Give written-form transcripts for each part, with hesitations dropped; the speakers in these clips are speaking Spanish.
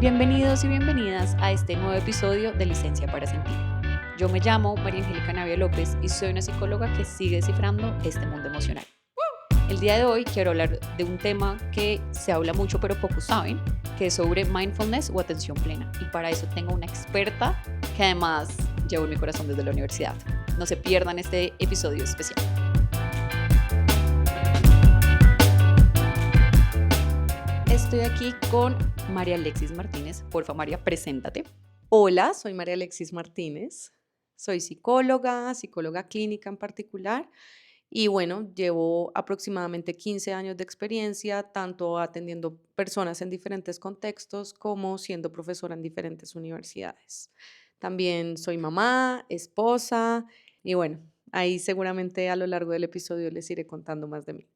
Bienvenidos y bienvenidas a este nuevo episodio de Licencia para Sentir. Yo me llamo María Angélica Navia López y soy una psicóloga que sigue descifrando este mundo emocional. El día de hoy quiero hablar de un tema que se habla mucho pero pocos saben, que es sobre mindfulness o atención plena. Y para eso tengo una experta que además llevo en mi corazón desde la universidad. No se pierdan este episodio especial. Estoy aquí con María Alexis Martínez. Porfa, María, preséntate. Hola, soy María Alexis Martínez. Soy psicóloga clínica en particular. Y bueno, llevo aproximadamente 15 años de experiencia, tanto atendiendo personas en diferentes contextos como siendo profesora en diferentes universidades. También soy mamá, esposa y bueno, ahí seguramente a lo largo del episodio les iré contando más de mí.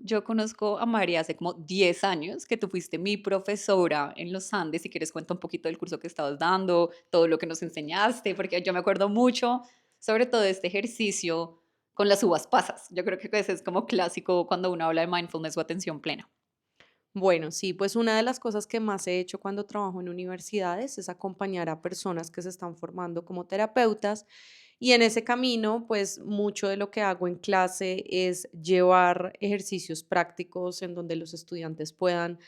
Yo conozco a María hace como 10 años, que tú fuiste mi profesora en los Andes. Si quieres, cuenta un poquito del curso que estabas dando, todo lo que nos enseñaste, porque yo me acuerdo mucho, sobre todo este ejercicio con las uvas pasas. Yo creo que ese es como clásico cuando uno habla de mindfulness o atención plena. Bueno, sí, pues una de las cosas que más he hecho cuando trabajo en universidades es acompañar a personas que se están formando como terapeutas y en ese camino, pues mucho de lo que hago en clase es llevar ejercicios prácticos en donde los estudiantes puedan,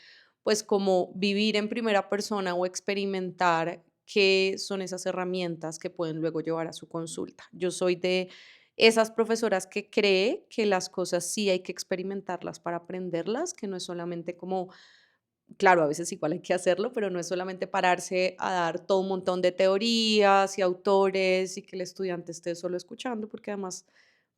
pues como vivir en primera persona o experimentar qué son esas herramientas que pueden luego llevar a su consulta. Yo soy de esas profesoras que cree que las cosas sí hay que experimentarlas para aprenderlas, que no es solamente como, claro, a veces igual hay que hacerlo, pero no es solamente pararse a dar todo un montón de teorías y autores y que el estudiante esté solo escuchando, porque además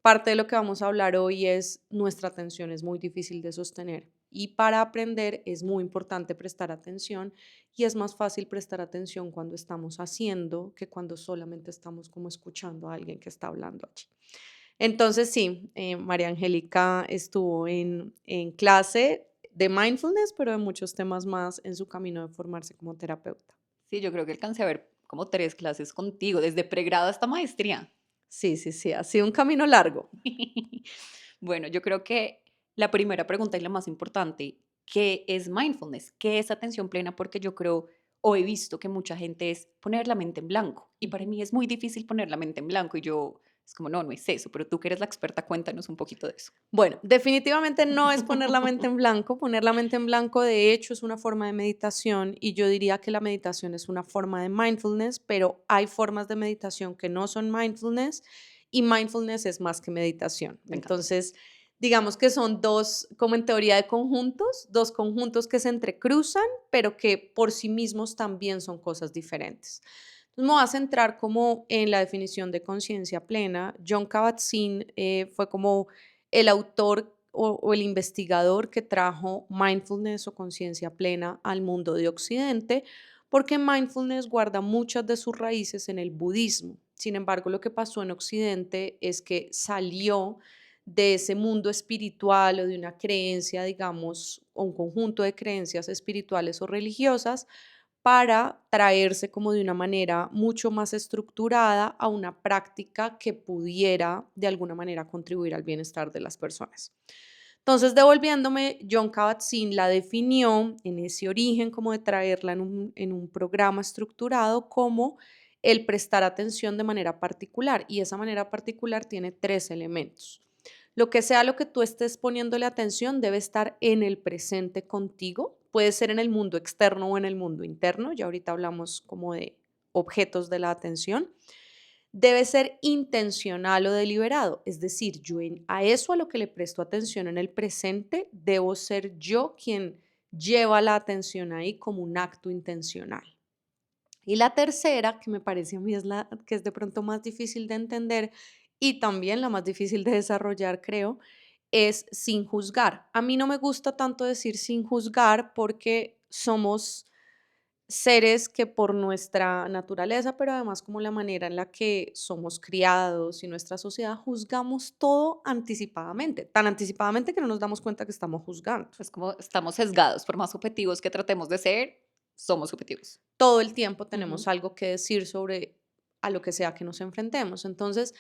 parte de lo que vamos a hablar hoy es nuestra atención es muy difícil de sostener y para aprender es muy importante prestar atención y es más fácil prestar atención cuando estamos haciendo que cuando solamente estamos como escuchando a alguien que está hablando allí. Entonces sí, María Angélica estuvo en clase de mindfulness, pero de muchos temas más en su camino de formarse como terapeuta. Sí, yo creo que alcancé a ver como 3 clases contigo, desde pregrado hasta maestría. Sí, sí, sí, ha sido un camino largo. Bueno, yo creo que la primera pregunta y la más importante, ¿qué es mindfulness? ¿Qué es atención plena? Porque yo creo o he visto que mucha gente es poner la mente en blanco y para Ujú. mí es muy difícil poner la mente en blanco y yo es como, no, no es eso, pero tú que eres la experta, cuéntanos un poquito de eso. Bueno, definitivamente no es poner la mente en blanco. Poner la mente en blanco, de hecho, es una forma de meditación y yo diría que la meditación es una forma de mindfulness, pero hay formas de meditación que no son mindfulness y mindfulness es más que meditación. Me encanta. Entonces, digamos que son dos, como en teoría de conjuntos, dos conjuntos que se entrecruzan, pero que por sí mismos también son cosas diferentes. Entonces, me voy a centrar como en la definición de conciencia plena. John Kabat-Zinn fue como el autor o el investigador que trajo mindfulness o conciencia plena al mundo de Occidente, porque mindfulness guarda muchas de sus raíces en el budismo. Sin embargo, lo que pasó en Occidente es que salió de ese mundo espiritual o de una creencia, digamos, o un conjunto de creencias espirituales o religiosas para traerse como de una manera mucho más estructurada a una práctica que pudiera de alguna manera contribuir al bienestar de las personas. Entonces, devolviéndome, John Kabat-Zinn la definió en ese origen como de traerla en un programa estructurado como el prestar atención de manera particular y esa manera particular tiene tres elementos. Lo que sea lo que tú estés poniéndole atención debe estar en el presente contigo. Puede ser en el mundo externo o en el mundo interno. Ya ahorita hablamos como de objetos de la atención. Debe ser intencional o deliberado. Es decir, a eso a lo que le presto atención en el presente, debo ser yo quien lleva la atención ahí como un acto intencional. Y la tercera, que me parece a mí es la que es de pronto más difícil de entender y también la más difícil de desarrollar, creo, es sin juzgar. A mí no me gusta tanto decir sin juzgar porque somos seres que por nuestra naturaleza, pero además como la manera en la que somos criados y nuestra sociedad, juzgamos todo anticipadamente, tan anticipadamente que no nos damos cuenta que estamos juzgando. Es como estamos sesgados, por más objetivos que tratemos de ser, somos objetivos. Todo el tiempo Ujú. tenemos algo que decir sobre a lo que sea que nos enfrentemos. Entonces,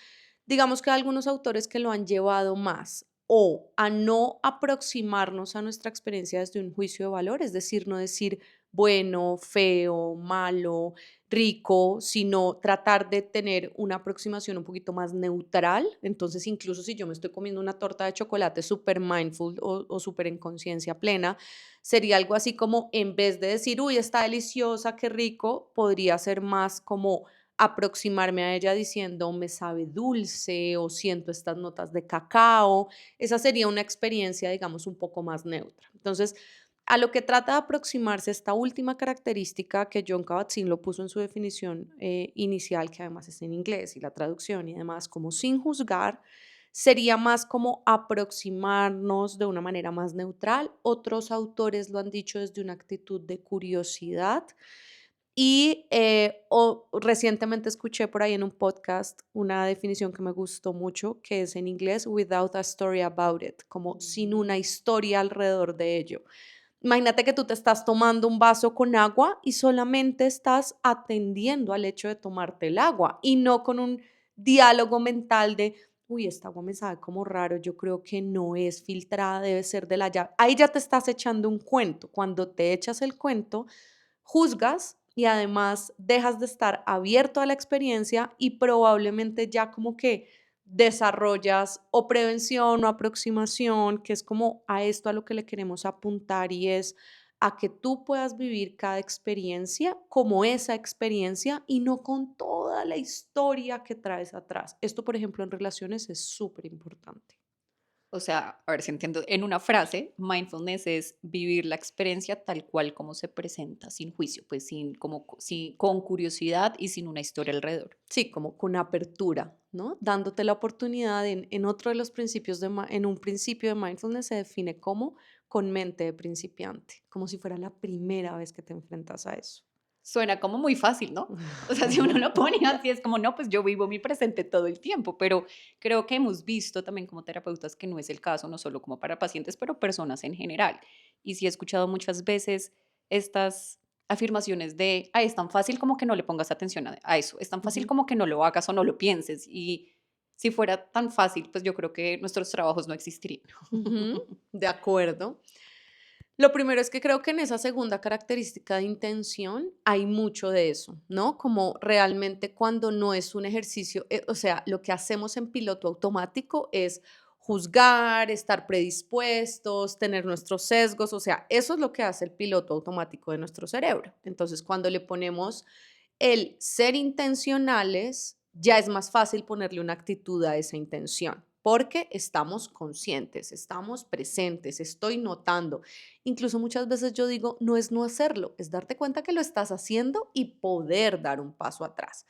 digamos que hay algunos autores que lo han llevado más o a no aproximarnos a nuestra experiencia desde un juicio de valor, es decir, no decir bueno, feo, malo, rico, sino tratar de tener una aproximación un poquito más neutral. Entonces, incluso si yo me estoy comiendo una torta de chocolate súper mindful o súper en conciencia plena, sería algo así como en vez de decir, uy, está deliciosa, qué rico, podría ser más como aproximarme a ella diciendo, me sabe dulce o siento estas notas de cacao. Esa sería una experiencia, digamos, un poco más neutra. Entonces, a lo que trata de aproximarse esta última característica que John Kabat-Zinn lo puso en su definición inicial, que además es en inglés y la traducción y demás, como sin juzgar, sería más como aproximarnos de una manera más neutral. Otros autores lo han dicho desde una actitud de curiosidad y recientemente escuché por ahí en un podcast una definición que me gustó mucho, que es en inglés, without a story about it, como sin una historia alrededor de ello. Imagínate que tú te estás tomando un vaso con agua y solamente estás atendiendo al hecho de tomarte el agua y no con un diálogo mental de, uy, esta agua me sabe como raro, yo creo que no es filtrada, debe ser de la llave. Ahí ya te estás echando un cuento. Cuando te echas el cuento, juzgas y además dejas de estar abierto a la experiencia y probablemente ya como que desarrollas o prevención o aproximación, que es como a esto a lo que le queremos apuntar y es a que tú puedas vivir cada experiencia como esa experiencia y no con toda la historia que traes atrás. Esto, por ejemplo, en relaciones es súper importante. O sea, a ver si entiendo. En una frase, mindfulness es vivir la experiencia tal cual como se presenta, sin juicio, pues sin, como, con curiosidad y sin una historia alrededor. Sí, como con apertura, ¿no? Dándote la oportunidad en otro de los principios en un principio de mindfulness se define como con mente de principiante, como si fuera la primera vez que te enfrentas a eso. Suena como muy fácil, ¿no? O sea, si uno lo pone así, es como, no, pues yo vivo mi presente todo el tiempo, pero creo que hemos visto también como terapeutas que no es el caso, no solo como para pacientes, pero personas en general. Y sí he escuchado muchas veces estas afirmaciones de, ay, es tan fácil como que no le pongas atención a eso, es tan fácil Ujú, como que no lo hagas o no lo pienses. Y si fuera tan fácil, pues yo creo que nuestros trabajos no existirían. ujú, de acuerdo. Lo primero es que creo que en esa segunda característica de intención hay mucho de eso, ¿no? Como realmente cuando no es un ejercicio, o sea, lo que hacemos en piloto automático es juzgar, estar predispuestos, tener nuestros sesgos, o sea, eso es lo que hace el piloto automático de nuestro cerebro. Entonces, cuando le ponemos el ser intencionales, ya es más fácil ponerle una actitud a esa intención, porque estamos conscientes, estamos presentes, estoy notando. Incluso muchas veces yo digo, no es no hacerlo, es darte cuenta que lo estás haciendo y poder dar un paso atrás.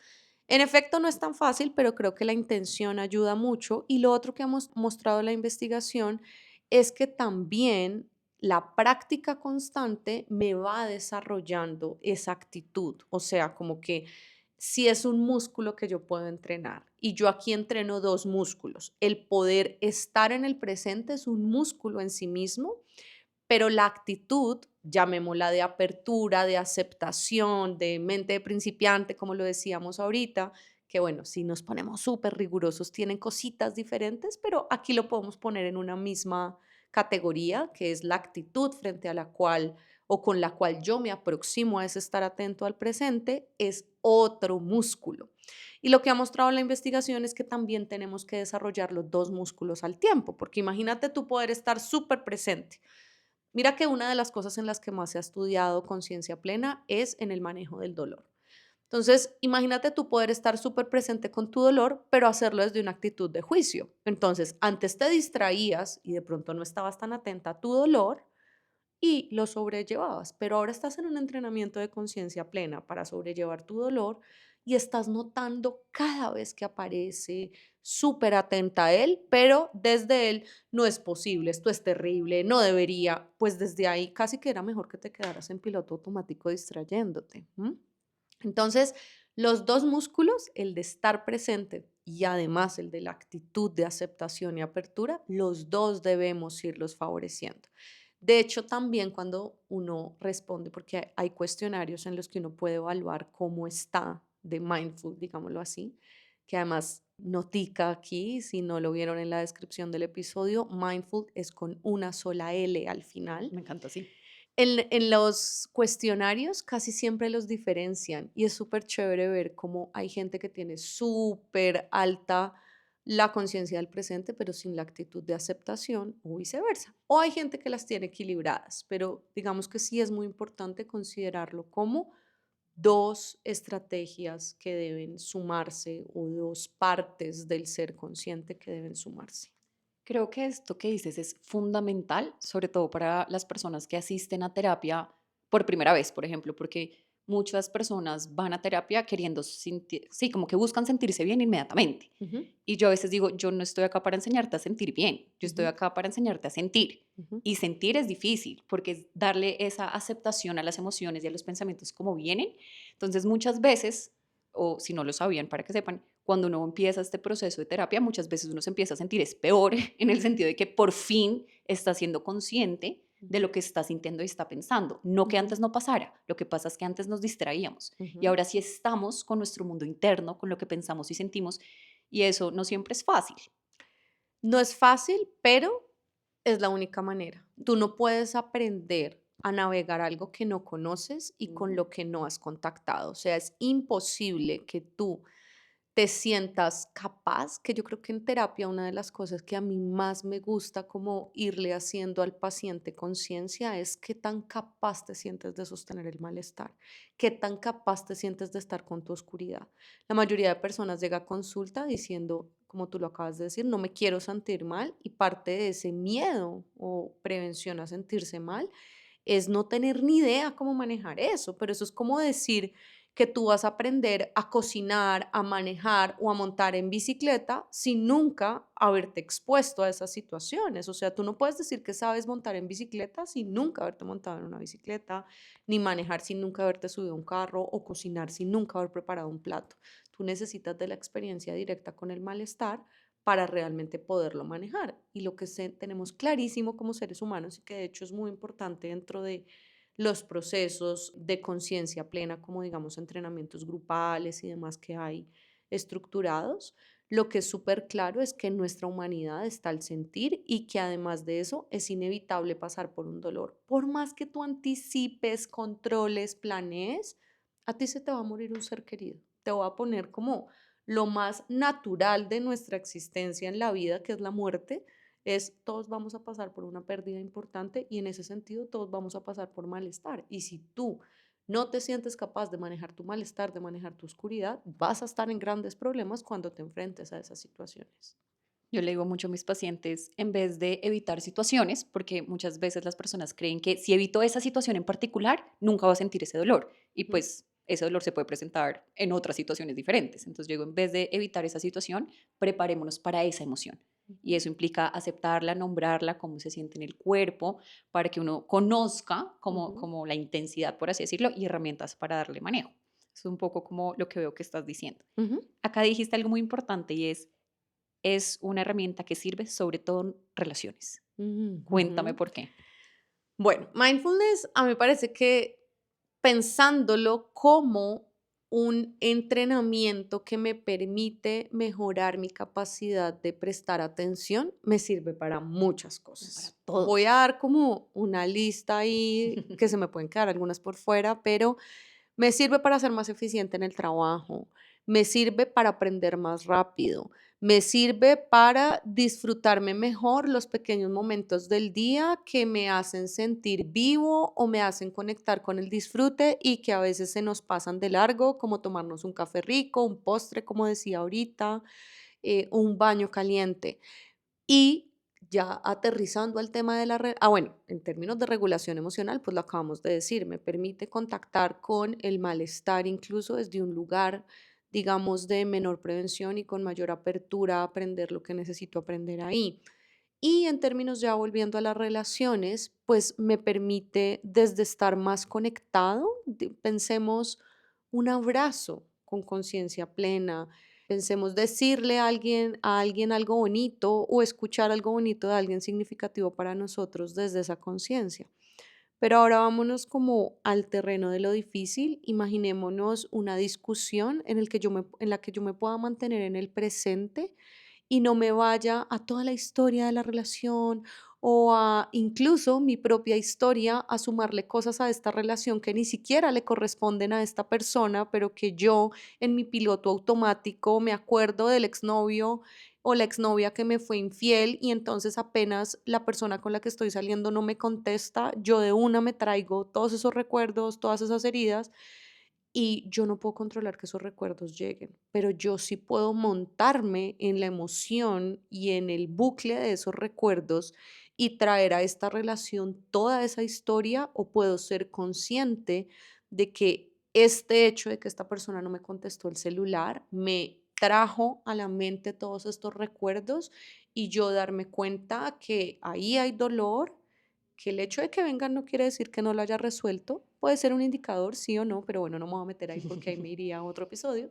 En efecto, no es tan fácil, pero creo que la intención ayuda mucho. Y lo otro que hemos mostrado en la investigación es que también la práctica constante me va desarrollando esa actitud. O sea, como que si es un músculo que yo puedo entrenar y yo aquí entreno dos músculos, el poder estar en el presente es un músculo en sí mismo, pero la actitud, llamémosla de apertura, de aceptación, de mente de principiante, como lo decíamos ahorita, que bueno, si nos ponemos súper rigurosos, tienen cositas diferentes, pero aquí lo podemos poner en una misma categoría, que es la actitud frente a la cual o con la cual yo me aproximo a ese estar atento al presente, es otro músculo. Y lo que ha mostrado la investigación es que también tenemos que desarrollar los dos músculos al tiempo, porque imagínate tú poder estar súper presente. Mira que una de las cosas en las que más se ha estudiado conciencia plena es en el manejo del dolor. Entonces, imagínate tú poder estar súper presente con tu dolor, pero hacerlo desde una actitud de juicio. Entonces, antes te distraías y de pronto no estabas tan atenta a tu dolor y lo sobrellevabas, pero ahora estás en un entrenamiento de conciencia plena para sobrellevar tu dolor y estás notando cada vez que aparece, súper atenta a él, pero desde él no es posible, esto es terrible, no debería, pues desde ahí casi que era mejor que te quedaras en piloto automático distrayéndote. Entonces, los dos músculos, el de estar presente y además el de la actitud de aceptación y apertura, los dos debemos irlos favoreciendo. De hecho, también cuando uno responde, porque hay cuestionarios en los que uno puede evaluar cómo está de mindful, digámoslo así, que además notica aquí, si no lo vieron en la descripción del episodio, mindful es con una sola L al final. Me encanta así. En los cuestionarios casi siempre los diferencian y es súper chévere ver cómo hay gente que tiene súper alta la conciencia del presente, pero sin la actitud de aceptación o viceversa. O hay gente que las tiene equilibradas, pero digamos que sí es muy importante considerarlo como dos estrategias que deben sumarse o dos partes del ser consciente que deben sumarse. Creo que esto que dices es fundamental, sobre todo para las personas que asisten a terapia por primera vez, por ejemplo, porque muchas personas van a terapia queriendo sentir, sí, como que buscan sentirse bien inmediatamente. Ujú, Y yo a veces digo, yo no estoy acá para enseñarte a sentir bien, yo estoy ujú, acá para enseñarte a sentir. ujú, Y sentir es difícil porque es darle esa aceptación a las emociones y a los pensamientos como vienen. Entonces muchas veces, o si no lo sabían para que sepan, cuando uno empieza este proceso de terapia, muchas veces uno se empieza a sentir es peor en el sentido de que por fin está siendo consciente de lo que está sintiendo y está pensando. No que ujú, antes no pasara, lo que pasa es que antes nos distraíamos y ujú. ahora sí estamos con nuestro mundo interno, con lo que pensamos y sentimos, y eso no siempre es fácil. No es fácil, pero es la única manera. Tú no puedes aprender a navegar algo que no conoces y con Mm. lo que no has contactado. O sea, es imposible que tú te sientas capaz, que yo creo que en terapia una de las cosas que a mí más me gusta como irle haciendo al paciente conciencia es qué tan capaz te sientes de sostener el malestar, qué tan capaz te sientes de estar con tu oscuridad. La mayoría de personas llega a consulta diciendo, como tú lo acabas de decir, no me quiero sentir mal y parte de ese miedo o prevención a sentirse mal es no tener ni idea cómo manejar eso, pero eso es como decir que tú vas a aprender a cocinar, a manejar o a montar en bicicleta sin nunca haberte expuesto a esas situaciones. O sea, tú no puedes decir que sabes montar en bicicleta sin nunca haberte montado en una bicicleta, ni manejar sin nunca haberte subido a un carro o cocinar sin nunca haber preparado un plato. Tú necesitas de la experiencia directa con el malestar para realmente poderlo manejar. Y lo que tenemos clarísimo como seres humanos y que de hecho es muy importante dentro de los procesos de conciencia plena, como digamos entrenamientos grupales y demás que hay estructurados, lo que es súper claro es que en nuestra humanidad está el sentir y que además de eso es inevitable pasar por un dolor. Por más que tú anticipes, controles, planees, a ti se te va a morir un ser querido. Te voy a poner como lo más natural de nuestra existencia en la vida, que es la muerte, es todos vamos a pasar por una pérdida importante y en ese sentido todos vamos a pasar por malestar. Y si tú no te sientes capaz de manejar tu malestar, de manejar tu oscuridad, vas a estar en grandes problemas cuando te enfrentes a esas situaciones. Yo le digo mucho a mis pacientes, en vez de evitar situaciones, porque muchas veces las personas creen que si evito esa situación en particular, nunca va a sentir ese dolor. Y Ujú, pues ese dolor se puede presentar en otras situaciones diferentes. Entonces yo digo, en vez de evitar esa situación, preparémonos para esa emoción. Y ujú, eso implica aceptarla, nombrarla, cómo se siente en el cuerpo, para que uno conozca ujú. como la intensidad, por así decirlo, y herramientas para darle manejo. Es un poco como lo que veo que estás diciendo. Ujú. Acá dijiste algo muy importante y es una herramienta que sirve sobre todo en relaciones. Ujú, Cuéntame ujú. por qué. Bueno, mindfulness a mí me parece que pensándolo como un entrenamiento que me permite mejorar mi capacidad de prestar atención, me sirve para muchas Para cosas. todo. Voy a dar como una lista ahí que se me pueden quedar algunas por fuera, pero me sirve para ser más eficiente en el trabajo, me sirve para aprender más rápido, me sirve para disfrutarme mejor los pequeños momentos del día que me hacen sentir vivo o me hacen conectar con el disfrute y que a veces se nos pasan de largo, como tomarnos un café rico, un postre, como decía ahorita, un baño caliente. Y ya aterrizando al tema de bueno, en términos de regulación emocional, pues lo acabamos de decir, me permite contactar con el malestar incluso desde un lugar, digamos, de menor prevención y con mayor apertura a aprender lo que necesito aprender ahí. Y en términos ya volviendo a las relaciones, pues me permite desde estar más conectado, pensemos un abrazo con conciencia plena, pensemos decirle a alguien algo bonito o escuchar algo bonito de alguien significativo para nosotros desde esa conciencia. Pero ahora vámonos como al terreno de lo difícil. Imaginémonos una discusión en la que yo me pueda mantener en el presente y no me vaya a toda la historia de la relación o a incluso mi propia historia, a sumarle cosas a esta relación que ni siquiera le corresponden a esta persona, pero que yo en mi piloto automático me acuerdo del exnovio o la exnovia que me fue infiel y entonces apenas la persona con la que estoy saliendo no me contesta, yo de una me traigo todos esos recuerdos, todas esas heridas y yo no puedo controlar que esos recuerdos lleguen, pero yo sí puedo montarme en la emoción y en el bucle de esos recuerdos y traer a esta relación toda esa historia o puedo ser consciente de que este hecho de que esta persona no me contestó el celular me trajo a la mente todos estos recuerdos y yo darme cuenta que ahí hay dolor, que el hecho de que vengan no quiere decir que no lo haya resuelto, puede ser un indicador, sí o no, pero bueno, no me voy a meter ahí porque ahí me iría a otro episodio.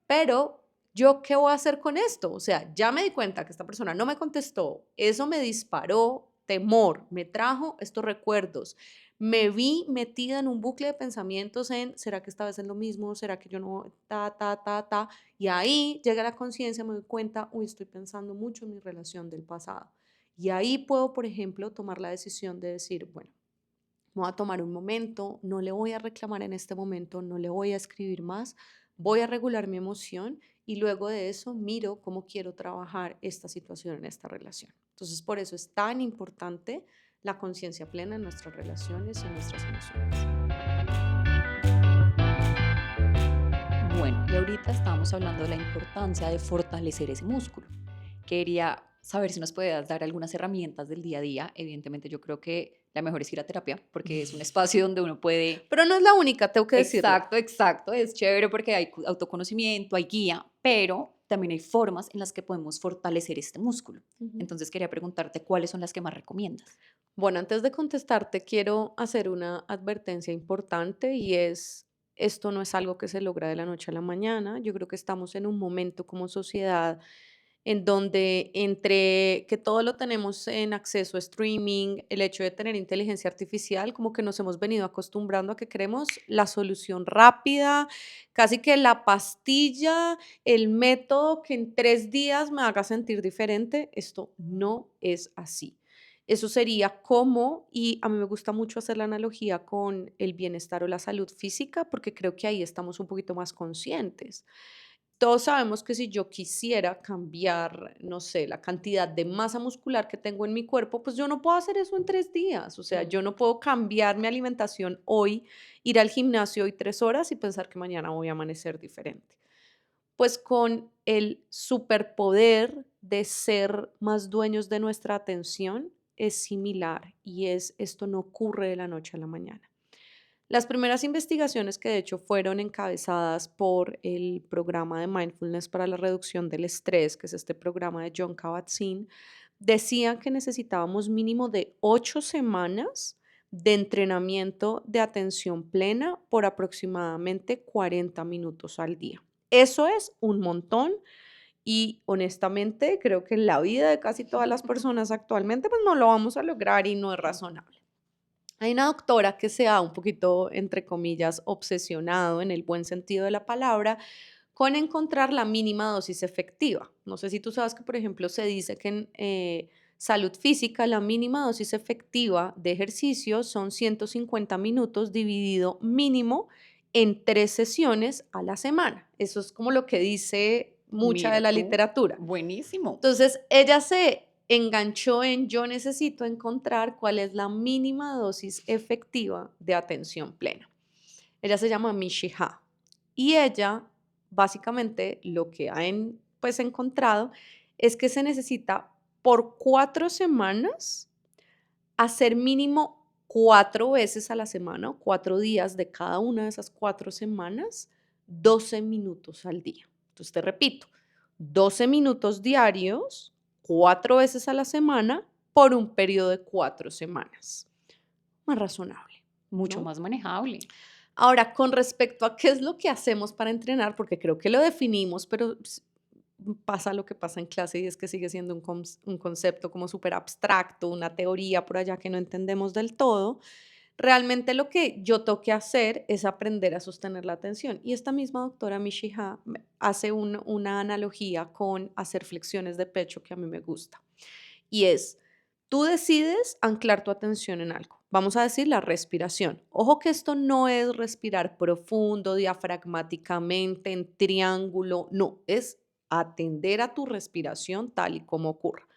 Pero yo, ¿qué voy a hacer con esto? O sea, ya me di cuenta que esta persona no me contestó, eso me disparó temor, me trajo estos recuerdos. Me vi metida en un bucle de pensamientos en, ¿será que esta vez es lo mismo? ¿Será que yo no? Ta? Y ahí llega la conciencia, me doy cuenta, uy, estoy pensando mucho en mi relación del pasado. Y ahí puedo, por ejemplo, tomar la decisión de decir, bueno, voy a tomar un momento, no le voy a reclamar en este momento, no le voy a escribir más, voy a regular mi emoción y luego de eso miro cómo quiero trabajar esta situación en esta relación. Entonces, por eso es tan importante la conciencia plena en nuestras relaciones y en nuestras emociones. Bueno, y ahorita estábamos hablando de la importancia de fortalecer ese músculo. Quería saber si nos puedes dar algunas herramientas del día a día. Evidentemente, yo creo que la mejor es ir a terapia porque es un espacio donde uno puede. Pero no es la única, tengo que decirlo. Exacto, exacto. Es chévere porque hay autoconocimiento, hay guía, pero también hay formas en las que podemos fortalecer este músculo. Ujú. Entonces, quería preguntarte cuáles son las que más recomiendas. Bueno, antes de contestarte, quiero hacer una advertencia importante y es, esto no es algo que se logra de la noche a la mañana. Yo creo que estamos en un momento como sociedad en donde entre que todo lo tenemos en acceso a streaming, el hecho de tener inteligencia artificial, como que nos hemos venido acostumbrando a que queremos la solución rápida, casi que la pastilla, el método que en 3 días me haga sentir diferente. Esto no es así. Eso sería como, y a mí me gusta mucho hacer la analogía con el bienestar o la salud física, porque creo que ahí estamos un poquito más conscientes. Todos sabemos que si yo quisiera cambiar, no sé, la cantidad de masa muscular que tengo en mi cuerpo, pues yo no puedo hacer eso en 3 días. O sea, Mm. yo no puedo cambiar mi alimentación hoy, ir al gimnasio hoy 3 horas y pensar que mañana voy a amanecer diferente. Pues con el superpoder de ser más dueños de nuestra atención es similar y es esto no ocurre de la noche a la mañana. Las primeras investigaciones que de hecho fueron encabezadas por el programa de Mindfulness para la reducción del estrés, que es este programa de John Kabat-Zinn, decían que necesitábamos mínimo de 8 semanas de entrenamiento de atención plena por aproximadamente 40 minutos al día. Eso es un montón y honestamente creo que en la vida de casi todas las personas actualmente pues no lo vamos a lograr y no es razonable. Hay una doctora que se ha un poquito, entre comillas, obsesionado en el buen sentido de la palabra con encontrar la mínima dosis efectiva. No sé si tú sabes que, por ejemplo, se dice que en salud física la mínima dosis efectiva de ejercicio son 150 minutos dividido mínimo en 3 sesiones a la semana. Eso es como lo que dice mucha de Mira la tú, literatura. buenísimo. Entonces, ella se enganchó en yo necesito encontrar cuál es la mínima dosis efectiva de atención plena. Ella se llama Mishi Ha y ella básicamente lo que ha pues, encontrado es que se necesita por 4 semanas hacer mínimo 4 veces a la semana, 4 días de cada una de esas 4 semanas, 12 minutos al día. Entonces te repito, 12 minutos diarios, 4 veces a la semana, por un periodo de 4 semanas. Más razonable, Mucho ¿no? más manejable. Ahora, con respecto a qué es lo que hacemos para entrenar, porque creo que lo definimos, pero pasa lo que pasa en clase y es que sigue siendo un concepto como súper abstracto, una teoría por allá que no entendemos del todo. Realmente lo que yo tengo que hacer es aprender a sostener la atención. Y esta misma doctora Mishiha hace una analogía con hacer flexiones de pecho que a mí me gusta. Y es, Tú decides anclar tu atención en algo. Vamos a decir la respiración. Ojo que esto no es respirar profundo, diafragmáticamente, en triángulo. No, es atender a tu respiración tal y como ocurra.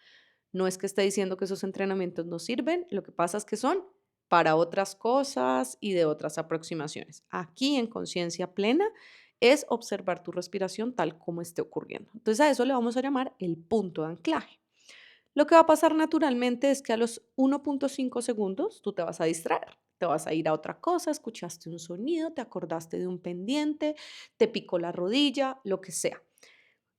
No es que esté diciendo que esos entrenamientos no sirven, lo que pasa es que son para otras cosas y de otras aproximaciones. Aquí en conciencia plena es observar tu respiración tal como esté ocurriendo. Entonces a eso le vamos a llamar el punto de anclaje. Lo que va a pasar naturalmente es que a los 1.5 segundos tú te vas a distraer. Te vas a ir a otra cosa, escuchaste un sonido, te acordaste de un pendiente, te picó la rodilla, lo que sea.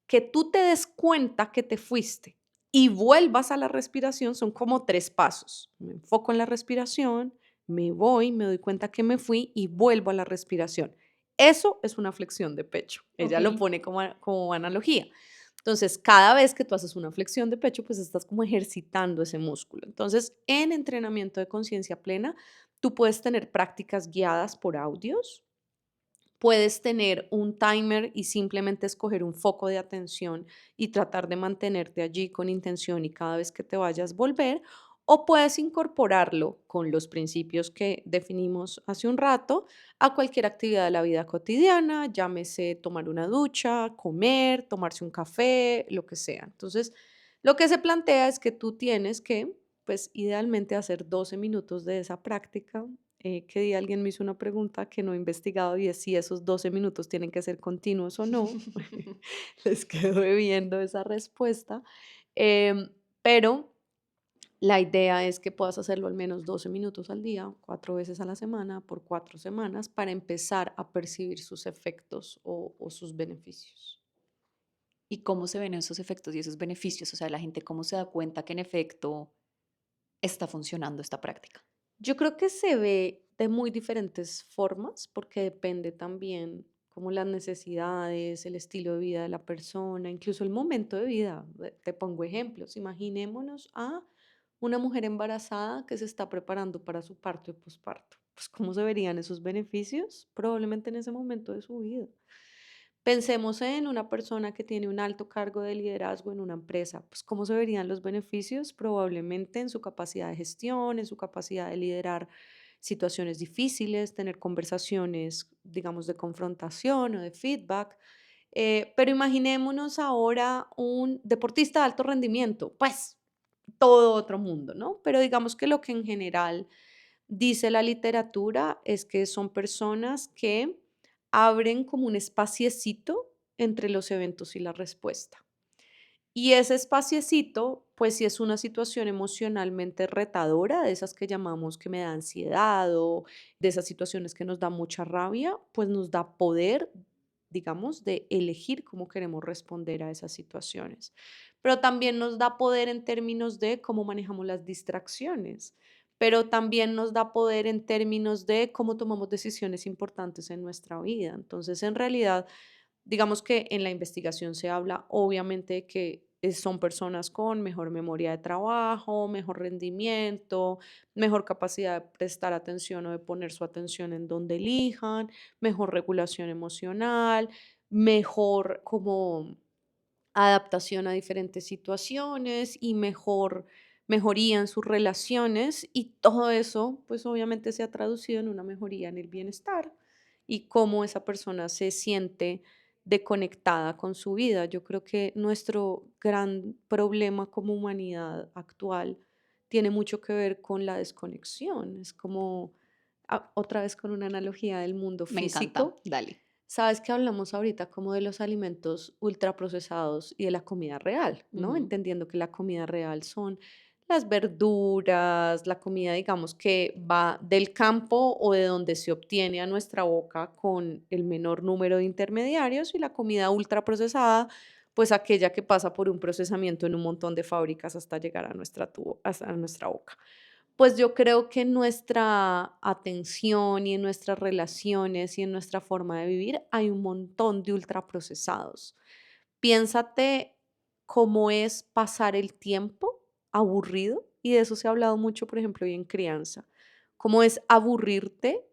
Que tú te des cuenta que te fuiste y vuelvas a la respiración son como 3 pasos. Me enfoco en la respiración, me voy, me doy cuenta que me fui y vuelvo a la respiración. Eso es una flexión de pecho. Ella Ok. lo pone como analogía. Entonces, cada vez que tú haces una flexión de pecho, pues estás como ejercitando ese músculo. Entonces, en entrenamiento de conciencia plena, tú puedes tener prácticas guiadas por audios, puedes tener un timer y simplemente escoger un foco de atención y tratar de mantenerte allí con intención y cada vez que te vayas volver, o puedes incorporarlo con los principios que definimos hace un rato a cualquier actividad de la vida cotidiana, llámese tomar una ducha, comer, tomarse un café, lo que sea. Entonces, lo que se plantea es que tú tienes que, pues idealmente hacer 12 minutos de esa práctica. Que día alguien me hizo una pregunta que no he investigado y es si esos 12 minutos tienen que ser continuos o no. Les quedo debiendo esa respuesta. Pero la idea es que puedas hacerlo al menos 12 minutos al día, 4 veces a la semana, por 4 semanas, para empezar a percibir sus efectos o sus beneficios. ¿Y cómo se ven esos efectos y esos beneficios? O sea, la gente cómo se da cuenta que en efecto está funcionando esta práctica. Yo creo que se ve de muy diferentes formas porque depende también como las necesidades, el estilo de vida de la persona, incluso el momento de vida. Te pongo ejemplos. Imaginémonos a una mujer embarazada que se está preparando para su parto y posparto. Pues, ¿cómo se verían esos beneficios? Probablemente en ese momento de su vida. Pensemos en una persona que tiene un alto cargo de liderazgo en una empresa. Pues, ¿cómo se verían los beneficios? Probablemente en su capacidad de gestión, en su capacidad de liderar situaciones difíciles, tener conversaciones, digamos, de confrontación o de feedback. Pero imaginémonos ahora un deportista de alto rendimiento, pues todo otro mundo, ¿no? Pero digamos que lo que en general dice la literatura es que son personas que abren como un espaciecito entre los eventos y la respuesta. Y ese espaciecito, pues si es una situación emocionalmente retadora, de esas que llamamos que me da ansiedad o de esas situaciones que nos da mucha rabia, pues nos da poder, digamos, de elegir cómo queremos responder a esas situaciones. Pero también nos da poder en términos de cómo manejamos las distracciones, pero también nos da poder en términos de cómo tomamos decisiones importantes en nuestra vida. Entonces, en realidad, digamos que en la investigación se habla obviamente de que son personas con mejor memoria de trabajo, mejor rendimiento, mejor capacidad de prestar atención o de poner su atención en donde elijan, mejor regulación emocional, mejor como adaptación a diferentes situaciones y mejoría en sus relaciones y todo eso pues obviamente se ha traducido en una mejoría en el bienestar y cómo esa persona se siente desconectada con su vida. Yo creo que nuestro gran problema como humanidad actual tiene mucho que ver con la desconexión. Es como, otra vez con una analogía del mundo Me encanta, físico. dale. Sabes que hablamos ahorita como de los alimentos ultraprocesados y de la comida real, ¿no? Ujú. Entendiendo que la comida real son las verduras, la comida, digamos, que va del campo o de donde se obtiene a nuestra boca con el menor número de intermediarios y la comida ultraprocesada, pues aquella que pasa por un procesamiento en un montón de fábricas hasta llegar a hasta nuestra boca. Pues yo creo que en nuestra atención y en nuestras relaciones y en nuestra forma de vivir hay un montón de ultraprocesados. Piénsate cómo es pasar el tiempo aburrido, y de eso se ha hablado mucho, por ejemplo, hoy en crianza. Cómo es aburrirte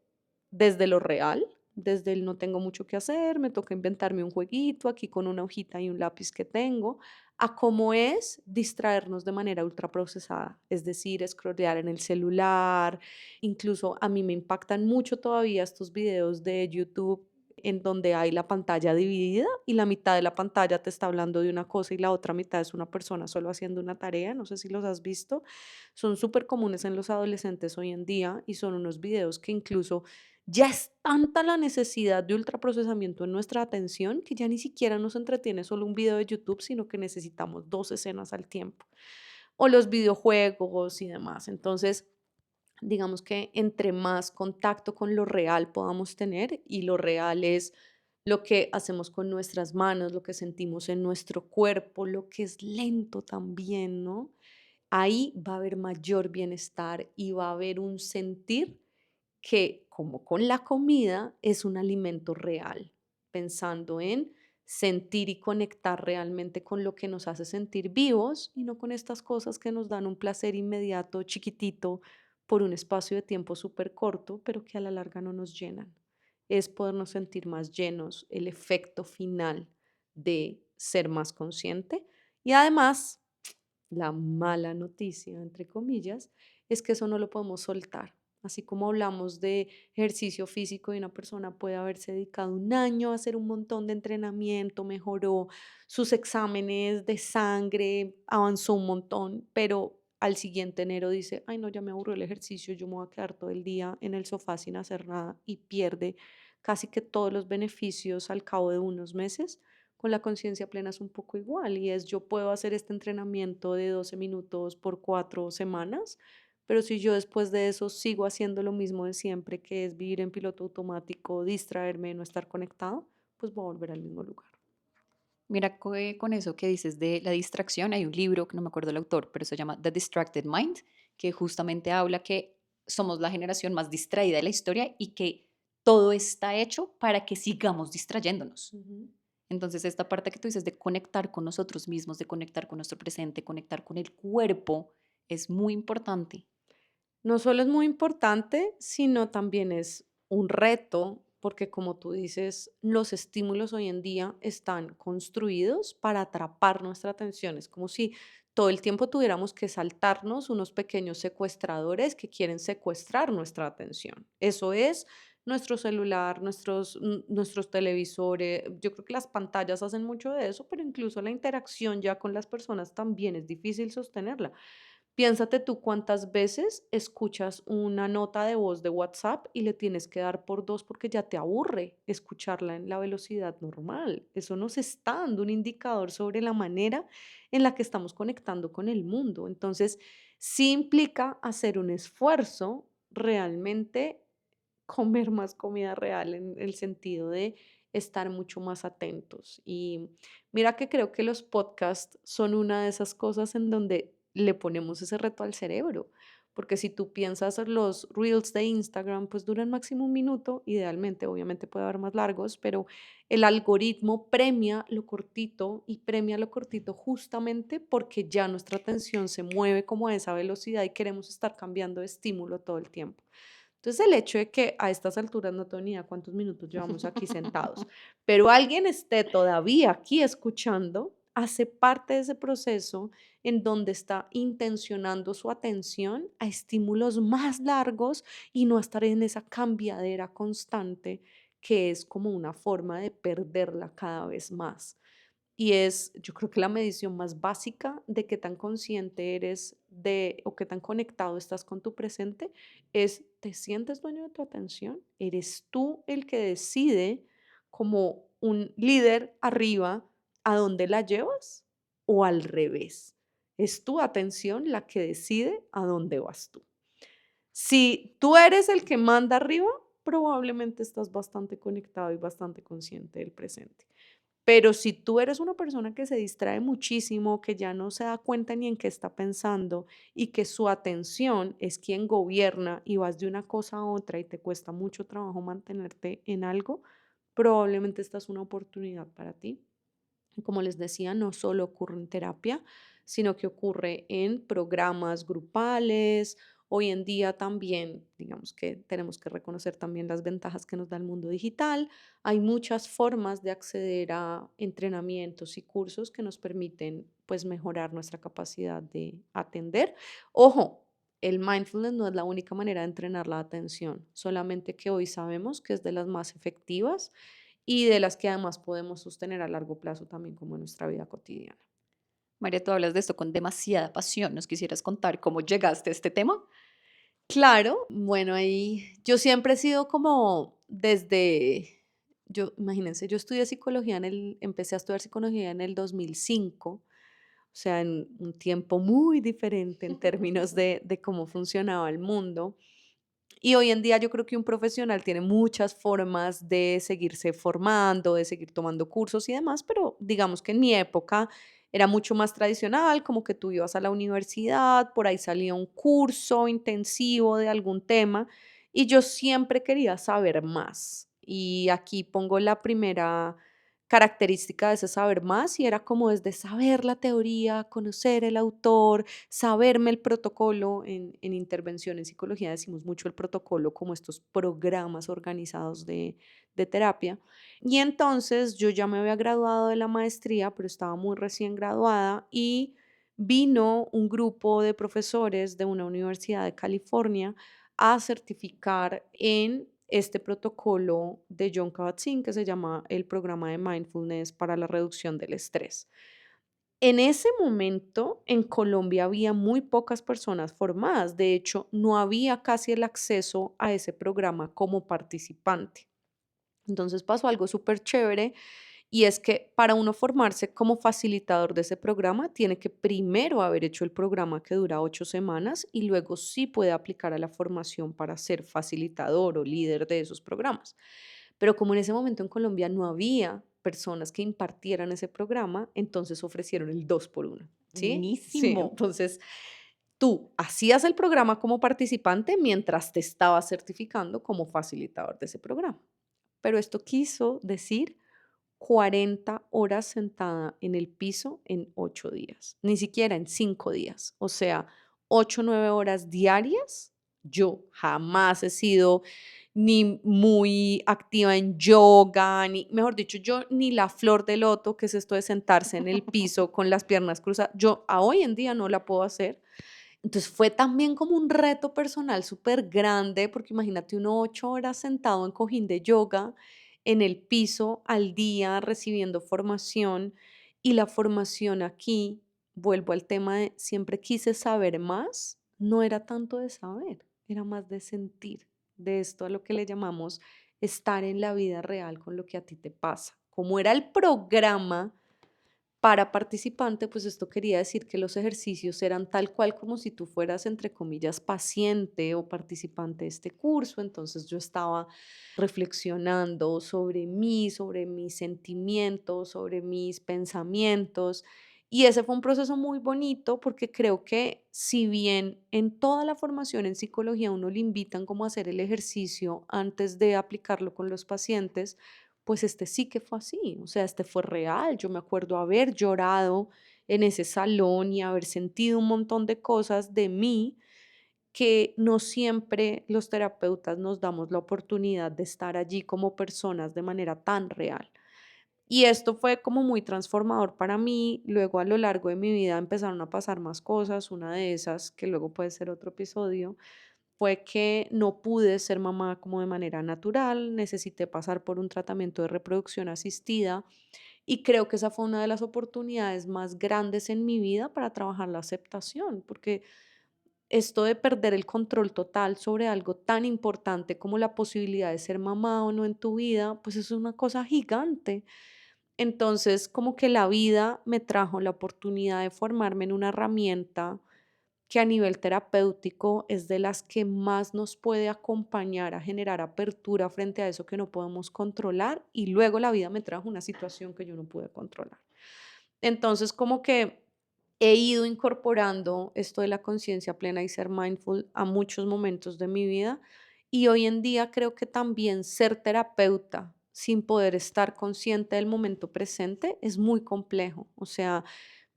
desde lo real, desde el no tengo mucho que hacer, me toca inventarme un jueguito aquí con una hojita y un lápiz que tengo, a cómo es distraernos de manera ultraprocesada, es decir, scrollear en el celular. Incluso a mí me impactan mucho todavía estos videos de YouTube en donde hay la pantalla dividida y la mitad de la pantalla te está hablando de una cosa y la otra mitad es una persona solo haciendo una tarea. No sé si los has visto. Son súper comunes en los adolescentes hoy en día y son unos videos que incluso ya es tanta la necesidad de ultraprocesamiento en nuestra atención que ya ni siquiera nos entretiene solo un video de YouTube, sino que necesitamos dos escenas al tiempo. O los videojuegos y demás. Entonces, digamos que entre más contacto con lo real podamos tener, y lo real es lo que hacemos con nuestras manos, lo que sentimos en nuestro cuerpo, lo que es lento también, ¿no? Ahí va a haber mayor bienestar y va a haber un sentir que, como con la comida, es un alimento real, pensando en sentir y conectar realmente con lo que nos hace sentir vivos y no con estas cosas que nos dan un placer inmediato, chiquitito, por un espacio de tiempo súper corto, pero que a la larga no nos llenan. Es podernos sentir más llenos, el efecto final de ser más consciente. Y además, la mala noticia, entre comillas, es que eso no lo podemos soltar. Así como hablamos de ejercicio físico y una persona puede haberse dedicado un año a hacer un montón de entrenamiento, mejoró sus exámenes de sangre, avanzó un montón, pero al siguiente enero dice, ay no, ya me aburrió el ejercicio, yo me voy a quedar todo el día en el sofá sin hacer nada y pierde casi que todos los beneficios al cabo de unos meses. Con la conciencia plena es un poco igual y es yo puedo hacer este entrenamiento de 12 minutos por 4 semanas, pero si yo después de eso sigo haciendo lo mismo de siempre, que es vivir en piloto automático, distraerme, no estar conectado, pues voy a volver al mismo lugar. Mira, con eso que dices de la distracción, hay un libro que no me acuerdo el autor, pero se llama The Distracted Mind, que justamente habla que somos la generación más distraída de la historia y que todo está hecho para que sigamos distrayéndonos. Ujú. Entonces, esta parte que tú dices de conectar con nosotros mismos, de conectar con nuestro presente, conectar con el cuerpo, es muy importante. No solo es muy importante, sino también es un reto, porque como tú dices, los estímulos hoy en día están construidos para atrapar nuestra atención. Es como si todo el tiempo tuviéramos que saltarnos unos pequeños secuestradores que quieren secuestrar nuestra atención. Eso es nuestro celular, nuestros televisores. Yo creo que las pantallas hacen mucho de eso, pero incluso la interacción ya con las personas también es difícil sostenerla. Piénsate tú cuántas veces escuchas una nota de voz de WhatsApp y le tienes que dar por dos porque ya te aburre escucharla en la velocidad normal. Eso nos está dando un indicador sobre la manera en la que estamos conectando con el mundo. Entonces, sí implica hacer un esfuerzo realmente, comer más comida real en el sentido de estar mucho más atentos. Y mira que creo que los podcasts son una de esas cosas en donde le ponemos ese reto al cerebro. Porque si tú piensas en los reels de Instagram, pues duran máximo un minuto, idealmente, obviamente puede haber más largos, pero el algoritmo premia lo cortito y premia lo cortito justamente porque ya nuestra atención se mueve como a esa velocidad y queremos estar cambiando de estímulo todo el tiempo. Entonces, el hecho de que a estas alturas no tengo ni idea cuántos minutos llevamos aquí sentados, pero alguien esté todavía aquí escuchando, hace parte de ese proceso en donde está intencionando su atención a estímulos más largos y no estar en esa cambiadera constante que es como una forma de perderla cada vez más. Y es, yo creo que la medición más básica de qué tan consciente eres de o qué tan conectado estás con tu presente es, ¿te sientes dueño de tu atención? ¿Eres tú el que decide como un líder arriba a dónde la llevas? ¿O al revés? ¿Es tu atención la que decide a dónde vas tú? Si tú eres el que manda arriba, probablemente estás bastante conectado y bastante consciente del presente. Pero si tú eres una persona que se distrae muchísimo, que ya no se da cuenta ni en qué está pensando y que su atención es quien gobierna y vas de una cosa a otra y te cuesta mucho trabajo mantenerte en algo, probablemente esta es una oportunidad para ti. Como les decía, no solo ocurre en terapia, sino que ocurre en programas grupales Hoy en día también, digamos que tenemos que reconocer también las ventajas que nos da el mundo digital. Hay muchas formas de acceder a entrenamientos y cursos que nos permiten pues mejorar nuestra capacidad de atender. Ojo, el mindfulness no es la única manera de entrenar la atención, solamente que hoy sabemos que es de las más efectivas y de las que además podemos sostener a largo plazo también como en nuestra vida cotidiana. María, tú hablas de esto con demasiada pasión. ¿Nos quisieras contar cómo llegaste a este tema? Claro, bueno, ahí yo siempre he sido como desde, yo, imagínense, yo estudié psicología empecé a estudiar psicología en el 2005, o sea, en un tiempo muy diferente en términos de cómo funcionaba el mundo. Y hoy en día yo creo que un profesional tiene muchas formas de seguirse formando, de seguir tomando cursos y demás, pero digamos que en mi época era mucho más tradicional, como que tú ibas a la universidad, por ahí salía un curso intensivo de algún tema y yo siempre quería saber más. Y aquí pongo la primera característica de ese saber más y era como desde saber la teoría, conocer el autor, saberme el protocolo. En intervención en psicología decimos mucho el protocolo como estos programas organizados de terapia. Y entonces yo ya me había graduado de la maestría, pero estaba muy recién graduada y vino un grupo de profesores de una universidad de California a certificar en este protocolo de John Kabat-Zinn que se llama el programa de mindfulness para la reducción del estrés. En ese momento, en Colombia había muy pocas personas formadas. De hecho, no había casi el acceso a ese programa como participante. Entonces pasó algo súper chévere y es que para uno formarse como facilitador de ese programa, tiene que primero haber hecho el programa que dura 8 semanas y luego sí puede aplicar a la formación para ser facilitador o líder de esos programas. Pero como en ese momento en Colombia no había personas que impartieran ese programa, entonces ofrecieron el 2 por uno, ¿sí? Sí, Buenísimo. entonces tú hacías el programa como participante mientras te estabas certificando como facilitador de ese programa. Pero esto quiso decir 40 horas sentada en el piso en 8 días, ni siquiera en 5 días, o sea, 8 9 horas diarias. Yo jamás he sido ni muy activa en yoga, ni, mejor dicho, yo ni la flor de loto, que es esto de sentarse en el piso con las piernas cruzadas, yo a hoy en día no la puedo hacer. Entonces fue también como un reto personal súper grande, porque imagínate uno 8 horas sentado en cojín de yoga en el piso al día recibiendo formación y la formación aquí, vuelvo al tema de siempre quise saber más, no era tanto de saber, era más de sentir, de esto a lo que le llamamos estar en la vida real con lo que a ti te pasa. Como era el programa para participante, pues esto quería decir que los ejercicios eran tal cual como si tú fueras, entre comillas, paciente o participante de este curso. Entonces yo estaba reflexionando sobre mis sentimientos, sobre mis pensamientos. Y ese fue un proceso muy bonito porque creo que si bien en toda la formación en psicología uno le invitan como a hacer el ejercicio antes de aplicarlo con los pacientes, pues este sí que fue así, o sea, este fue real. Yo me acuerdo haber llorado en ese salón y haber sentido un montón de cosas de mí que no siempre los terapeutas nos damos la oportunidad de estar allí como personas de manera tan real. Y esto fue como muy transformador para mí. Luego a lo largo de mi vida empezaron a pasar más cosas. Una de esas, que luego puede ser otro episodio, fue que no pude ser mamá como de manera natural, necesité pasar por un tratamiento de reproducción asistida y creo que esa fue una de las oportunidades más grandes en mi vida para trabajar la aceptación, porque esto de perder el control total sobre algo tan importante como la posibilidad de ser mamá o no en tu vida, pues es una cosa gigante. Entonces, como que la vida me trajo la oportunidad de formarme en una herramienta que a nivel terapéutico es de las que más nos puede acompañar a generar apertura frente a eso que no podemos controlar y luego la vida me trajo una situación que yo no pude controlar. Entonces, como que he ido incorporando esto de la conciencia plena y ser mindful a muchos momentos de mi vida y hoy en día creo que también ser terapeuta sin poder estar consciente del momento presente es muy complejo. O sea,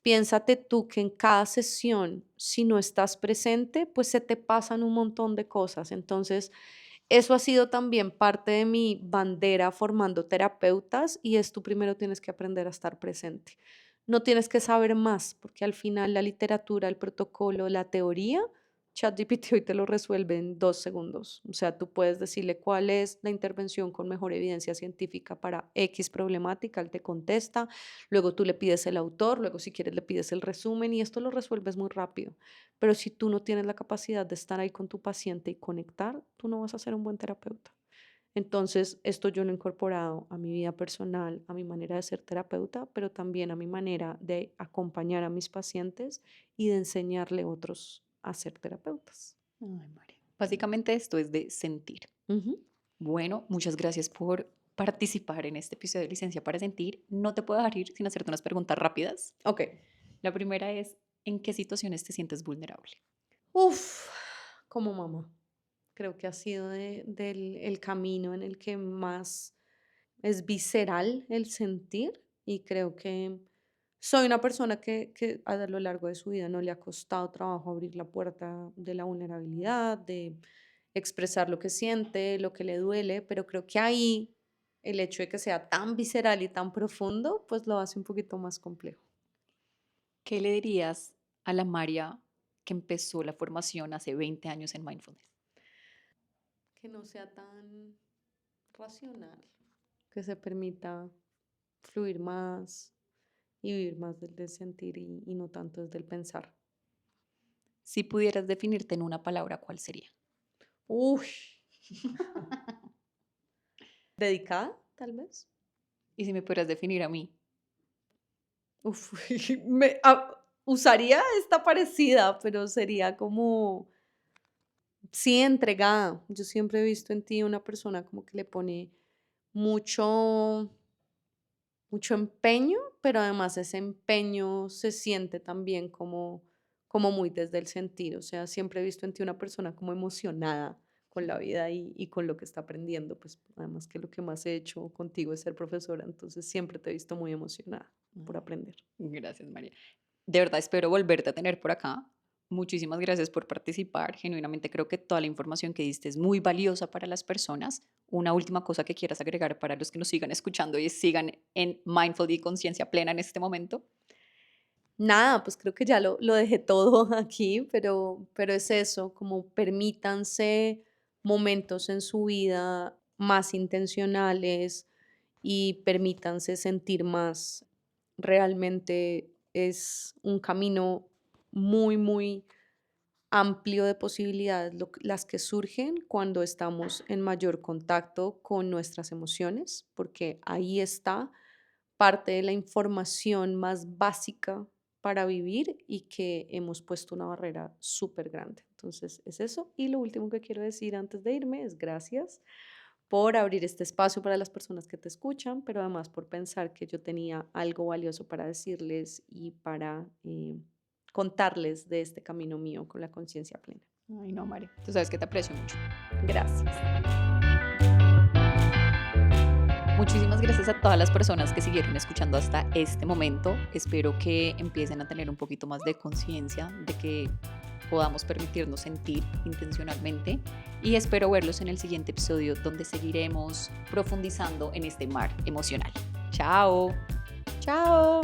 piénsate tú que en cada sesión, si no estás presente, pues se te pasan un montón de cosas. Entonces, eso ha sido también parte de mi bandera formando terapeutas y es tú primero tienes que aprender a estar presente. No tienes que saber más, porque al final la literatura, el protocolo, la teoría, ChatGPT hoy te lo resuelve en 2 segundos. O sea, tú puedes decirle cuál es la intervención con mejor evidencia científica para X problemática, él te contesta, luego tú le pides el autor, luego si quieres le pides el resumen y esto lo resuelves muy rápido. Pero si tú no tienes la capacidad de estar ahí con tu paciente y conectar, tú no vas a ser un buen terapeuta. Entonces, esto yo lo he incorporado a mi vida personal, a mi manera de ser terapeuta, pero también a mi manera de acompañar a mis pacientes y de enseñarle a otros a ser terapeutas. Ay, María. Básicamente esto es de sentir. Ujú. Bueno, muchas gracias por participar en este episodio de Licencia para Sentir. No te puedo dejar ir sin hacerte unas preguntas rápidas. Ok. La primera es, ¿en qué situaciones te sientes vulnerable? Uf, como mamá. Creo que ha sido el camino en el que más es visceral el sentir y creo que soy una persona que a lo largo de su vida no le ha costado trabajo abrir la puerta de la vulnerabilidad, de expresar lo que siente, lo que le duele, pero creo que ahí el hecho de que sea tan visceral y tan profundo, pues lo hace un poquito más complejo. ¿Qué le dirías a la María que empezó la formación hace 20 años en Mindfulness? Que no sea tan racional, que se permita fluir más y vivir más del sentir y no tanto desde el pensar. Si pudieras definirte en una palabra, ¿cuál sería? Uy, dedicada, tal vez. Y si me pudieras definir a mí. Uf, usaría esta parecida, pero sería como, sí, entregada. Yo siempre he visto en ti una persona como que le pone mucho, mucho empeño, pero además ese empeño se siente también como muy desde el sentir. O sea, siempre he visto en ti una persona como emocionada con la vida y con lo que está aprendiendo. Pues además que lo que más he hecho contigo es ser profesora, entonces siempre te he visto muy emocionada por aprender. Gracias, María. De verdad espero volverte a tener por acá. Muchísimas gracias por participar. Genuinamente creo que toda la información que diste es muy valiosa para las personas. Una última cosa que quieras agregar para los que nos sigan escuchando y sigan en Mindful y Conciencia Plena en este momento. Nada, pues creo que ya lo dejé todo aquí, pero es eso, como permítanse momentos en su vida más intencionales y permítanse sentir más. Realmente es un camino muy, muy amplio de posibilidades las que surgen cuando estamos en mayor contacto con nuestras emociones, porque ahí está parte de la información más básica para vivir y que hemos puesto una barrera súper grande. Entonces, es eso. Y lo último que quiero decir antes de irme es gracias por abrir este espacio para las personas que te escuchan, pero además por pensar que yo tenía algo valioso para decirles y para contarles de este camino mío con la conciencia plena. Ay, no, María. Tú sabes que te aprecio mucho. Gracias. Muchísimas gracias a todas las personas que siguieron escuchando hasta este momento. Espero que empiecen a tener un poquito más de conciencia de que podamos permitirnos sentir intencionalmente y espero verlos en el siguiente episodio donde seguiremos profundizando en este mar emocional. Chao. Chao.